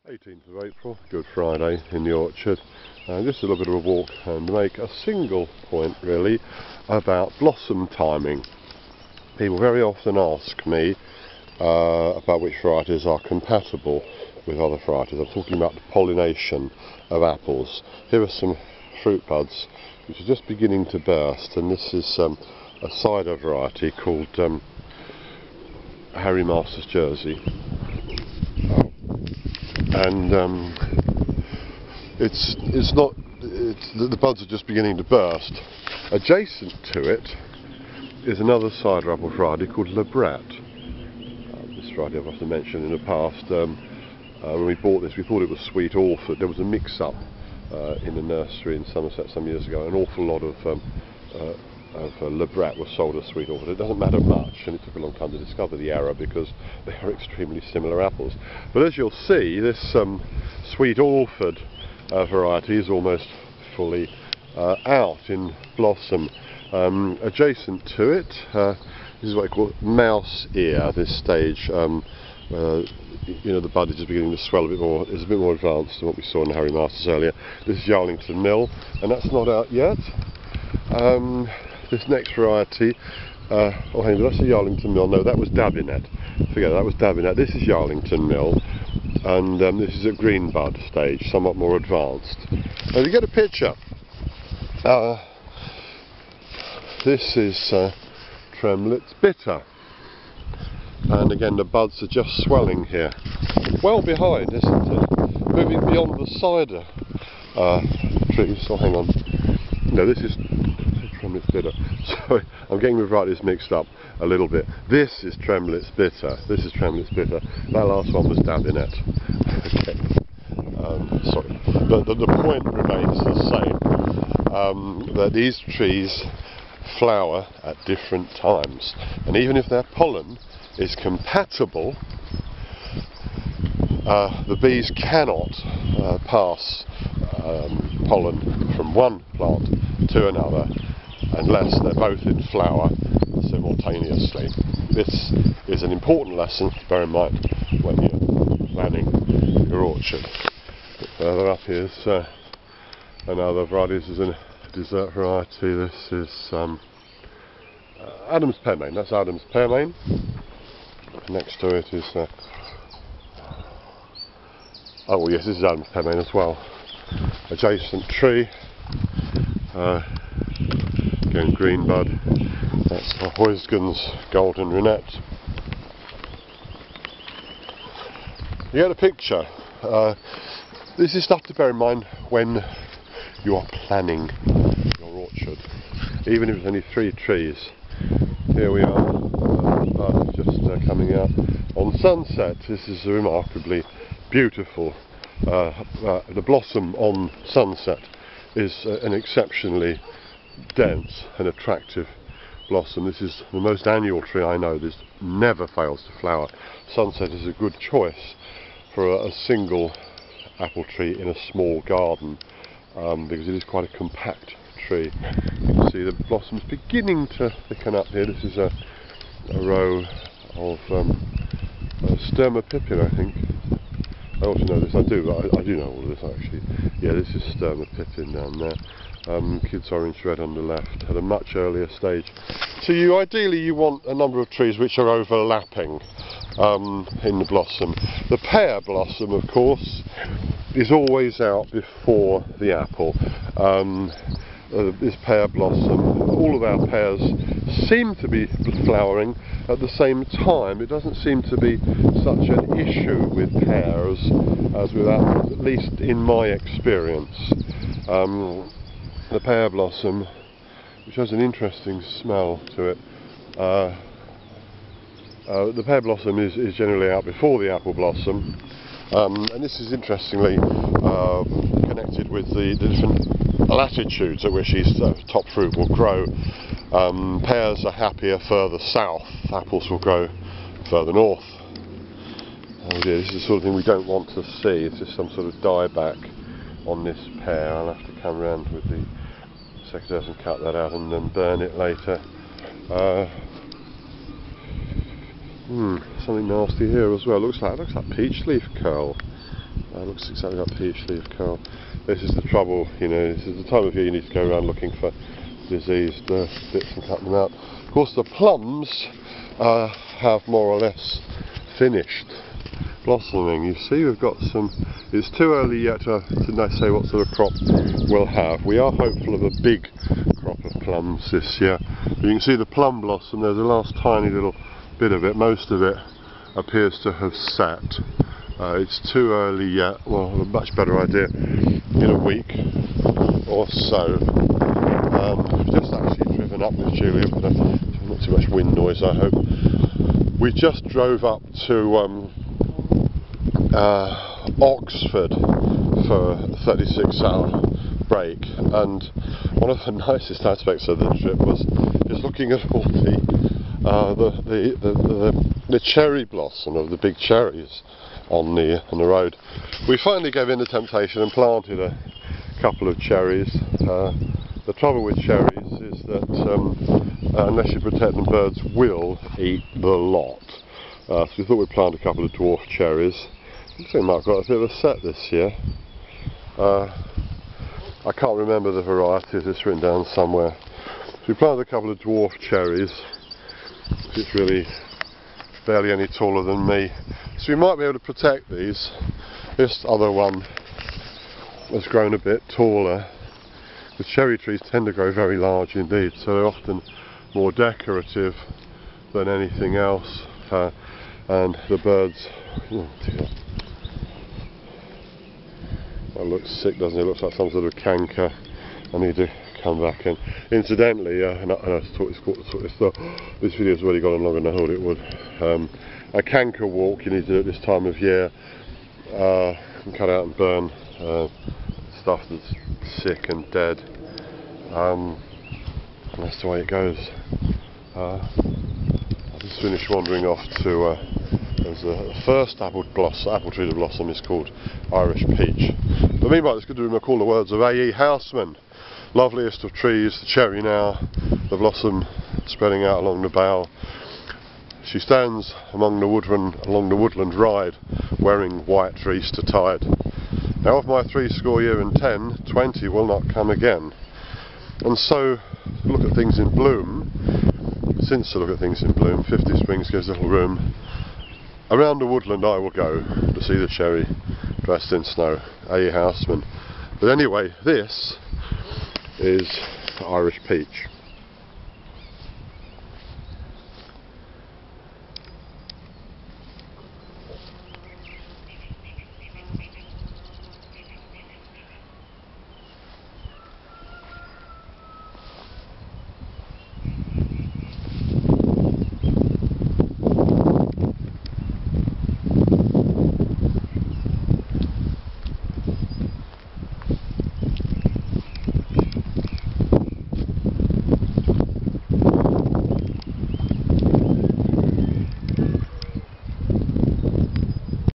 18th of April, Good Friday in the orchard. Just a little bit of a walk and make a single point really about blossom timing. People very often ask me about which varieties are compatible with other varieties. I'm talking about the pollination of apples. Here are some fruit buds which are just beginning to burst, and this is a cider variety called Harry Masters Jersey. And the buds are just beginning to burst. Adjacent to it is another cider apple variety called Labrat. This variety I've often mentioned in the past. When we bought this, we thought it was Sweet Orford. There was a mix-up in the nursery in Somerset some years ago. An awful lot of Labrat was sold as Sweet Orford. It doesn't matter much, and it took a long time to discover the error because they are extremely similar apples. But as you'll see, this Sweet Orford variety is almost fully out in blossom. Adjacent to it, this is what I call mouse ear. This stage, the bud is just beginning to swell a bit more. It's a bit more advanced than what we saw in Harry Masters earlier. This is Yarlington Mill, and that's not out yet. This next variety, hang on, that's a Yarlington Mill. No, that was Dabinet. Forget that was Dabinet. This is Yarlington Mill, and this is at green bud stage, somewhat more advanced. Now, you get a picture. This is Tremlett's Bitter, and again the buds are just swelling here. Well behind, isn't it? Moving beyond the cider trees. Oh, hang on. No, this is Tremlett's Bitter. Sorry, I'm getting the varieties mixed up a little bit. This is Tremlett's Bitter. This is Tremlett's Bitter. That last one was Dabinet. Okay. Sorry. But the point remains the same. That these trees flower at different times. And even if their pollen is compatible, the bees cannot pass pollen from one plant to another unless they're both in flower simultaneously. This is an important lesson to bear in mind when you're planning your orchard. Further up here's another variety. This is a dessert variety. This is Adam's Pearmain. That's Adam's Pearmain. Next to it is oh yes, this is Adam's Pearmain as well. Adjacent tree, again green bud. That's Huysgen's Golden Runette. You get a picture. This is stuff to bear in mind when you are planning your orchard, even if it's only 3 trees. Here we are, bud just coming out on Sunset. This is a remarkably beautiful. The blossom on Sunset is an exceptionally dense and attractive blossom. This is the most annual tree I know. This never fails to flower. Sunset is a good choice for a single apple tree in a small garden because it is quite a compact tree. You can see the blossoms beginning to thicken up here. This is a row of Sturmopipin, I think. I ought to know this. I do know all of this actually. Yeah, this is Sturmopipin down there. Kids Orange Red on the left at a much earlier stage. So ideally you want a number of trees which are overlapping in the blossom. The pear blossom, of course, is always out before the apple. This pear blossom, all of our pears seem to be flowering at the same time. It doesn't seem to be such an issue with pears as with apples, at least in my experience. The pear blossom, which has an interesting smell to it, the pear blossom is generally out before the apple blossom, and this is interestingly connected with the different latitudes at which these top fruit will grow. Pears are happier further south, apples will grow further north. Oh dear, this is the sort of thing we don't want to see. It's just some sort of dieback on this pear. I'll have to come round with the secateurs and cut that out and then burn it later. Something nasty here as well. Looks like peach leaf curl. Looks exactly like peach leaf curl. This is the trouble, you know, this is the time of year you need to go around looking for diseased bits and cut them out. Of course the plums have more or less finished blossoming. You see we've got some, it's too early yet to say what sort of crop we'll have. We are hopeful of a big crop of plums this year. But you can see the plum blossom, there's a last tiny little bit of it, most of it appears to have sat. It's too early yet, well, a much better idea in a week or so. Just actually driven up with Julia, but not too much wind noise I hope. We just drove up to Oxford for a 36-hour break, and one of the nicest aspects of the trip was just looking at all the cherry blossom of the big cherries on the road. We finally gave in to temptation and planted a couple of cherries. The trouble with cherries is that unless you protect them, birds will eat the lot. So we thought we'd plant a couple of dwarf cherries. I think we might have got a bit of a set this year. I can't remember the varieties, it's written down somewhere. So we planted a couple of dwarf cherries. It's really barely any taller than me. So we might be able to protect these. This other one has grown a bit taller. The cherry trees tend to grow very large indeed, so they're often more decorative than anything else. And the birds, oh dear. That looks sick, doesn't it? It looks like some sort of canker. I need to come back in. Incidentally, this video's already gone on longer than I thought it would. A canker walk you need to do at this time of year. And cut out and burn stuff that's sick and dead. And that's the way it goes. I just finished wandering off to there's the first apple tree to blossom is called Irish Peach. But meanwhile, it's good to recall the words of A.E. Houseman. Loveliest of trees, the cherry now, the blossom spreading out along the bough. She stands along the woodland ride, wearing white trees to tide. Now of my 70 year and 10, 20 will not come again. And so, look at things in bloom. Since to look at things in bloom, 50 Springs gives little room. Around the woodland I will go to see the cherry dressed in snow, A.E. Houseman. But anyway, this is Irish Peach.